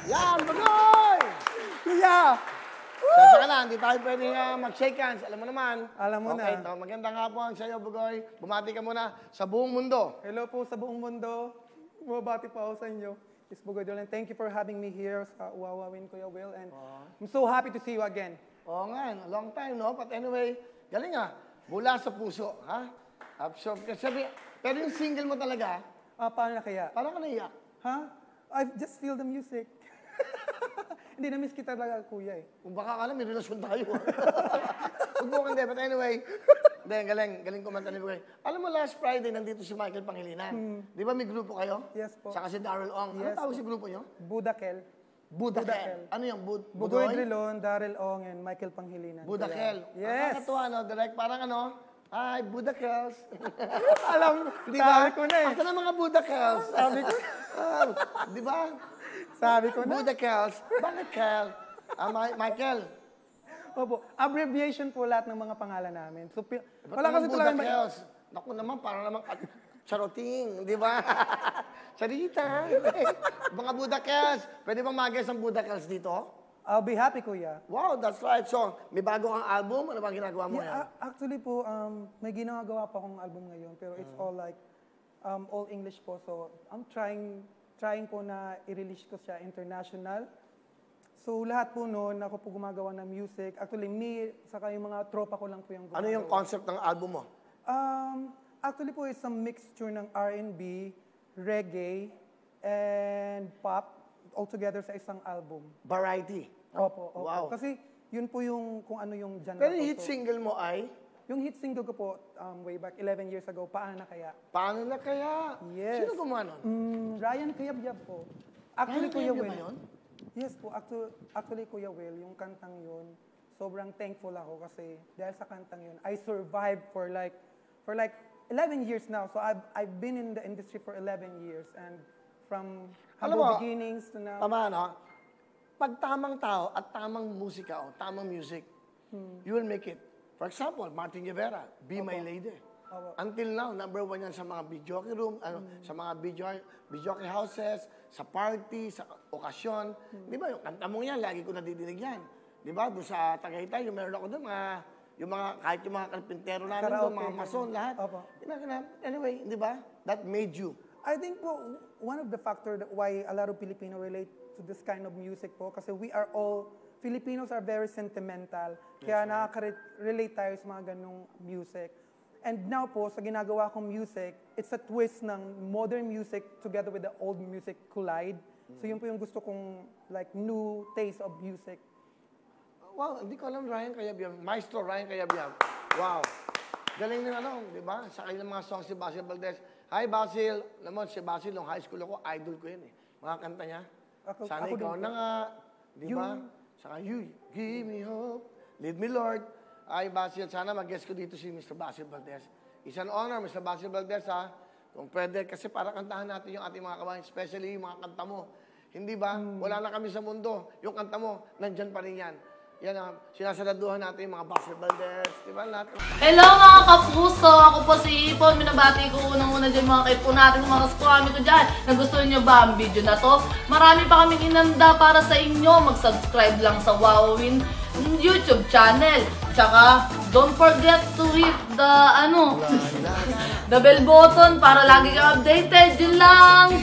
Yan, Bugoy! Kuya! Sasa ka na, hindi tayo pwede mag-shake hands. Alam mo naman. Alam mo okay, na. Okay, magandang hapon sa iyo, Bugoy. Bumati ka muna sa buong mundo. Hello po sa buong mundo. Bumabati po ako sa inyo. It's Bugoy Dolan. Thank you for having me here sa Wawawin, Kuya Will. And I'm so happy to see you again. Oo nga, a long time, no? But anyway, galing mula sa puso, ha? Absorb ka. Pero yung single mo talaga, Paano na kaya? parang ka naiyak. Ha? I just feel the music. Hindi na-miss kita talaga, Kuya eh. Kung baka ka may relasyon tayo. Huwag mo hindi, but anyway, galing kumanta ni Bugoy. Alam mo, last Friday, nandito si Michael Pangilinan. Di ba may grupo kayo? Yes po. Saka si Darrell Ong. Ano Yes tawag si grupo nyo? Budakel. Budakel. Ano yung Bugoy Drilon, Darrell Ong, and Michael Pangilinan. Budakel. Yes. Nakakatuwa, no? Direct, parang hi, Budakels. Alam, Di ba? sabi ko na eh. Asa na mga Budakels? Sabi ko. Di ba? Sabi ko na. Budakels. Bakit Kel? Michael. Opo, abbreviation po lahat ng mga pangalan namin. So, Wala kasi talaga Budakels. Naku naman, parang naman charoting, di ba? Charita. Mga Budakels. Pwede bang mag-guess ang Budakels dito? I'll be happy, Kuya. Wow, that's right. So, may bago kang album? Ano bang ginagawa mo ngayon? Actually po, may ginagawa pa akong album ngayon, pero it's all like, all English po. So, I'm trying po na i-release ko siya international. So, lahat po noon, ako po gumagawa ng music. Actually, me, saka yung mga tropa ko lang po yung gumagawa. Ano yung concept ng album mo? Actually po, it's a mixture ng R&B, reggae, and pop, all together sa isang album. Variety. Opo. Wow. Kasi yun po yung kung ano yung genre Pero ko. yung hit single mo ay? Yung hit single ko po, way back 11 years ago, Paano na Kaya? Paano na kaya? Yes. Sino gumawa nun? Ryan Cayabyab po. Actually, Kuya Ryan Will. Cayabyab ba yun? Yes po. Actually, Kuya Will, yung kantang yun, sobrang thankful ako kasi dahil sa kantang yun, I survived for like 11 years now. So I've been in the industry for 11 years and from humble beginnings to now. Tama, no? Pag tamang tao at tamang musika o tamang music, you will make it. For example, Martin Rivera, Be My Lady. Until now, number 1 yan sa mga videoke room, sa mga videoke houses, sa party, sa okasyon. Di ba, yung kanta mo yan, lagi ko nadidinig yan. Di ba, doon sa Tagaytay, yung meron ako doon, kahit yung mga karpintero namin doon, mga mason, lahat. Anyway, di ba, that made you. I think po, one of the factors why a lot of Filipino relate to this kind of music po, kasi Filipinos are very sentimental, kaya nakaka-relate tayo sa mga ganong music. And now po, sa ginagawa kong music, it's a twist ng modern music together with the old music collide. So yun po yung gusto kong like new taste of music. Wow, hindi ko alam Ryan Cayabyab. Maestro Ryan Cayabyab. Wow. Galing din di ba? Sa kanilang mga songs si Basil Valdez. Hi Basil. Alam mo, si Basil, nung high school ako, idol ko yun eh. Mga kanta niya. Sana ikaw na nga. Di ba? Saka you, give me hope. Lead me Lord. Ay Basil, sana mag-guest ko dito si Mr. Basil Valdez. It's an honor, Mr. Basil Valdez ha. Kung pwede, kasi para kantahan natin yung ating mga kabayan, especially yung mga kanta mo. Hindi ba? Wala na kami sa mundo. Yung kanta mo, nandyan pa rin yan. Yan ang sinasaladuhan natin yung mga Basil Valdez. Diba lahat? Hello mga kapuso! Ako po si Ipon. Minabati ko unang-una dyan mga kaipo natin, mga kaskwami ko dyan. Nagustuhan nyo ba ang video na to? Marami pa kaming inanda para sa inyo. Mag-subscribe lang sa Wawawin YouTube channel. Tsaka, don't forget to hit the, the bell button para lagi kang updated. Yun lang!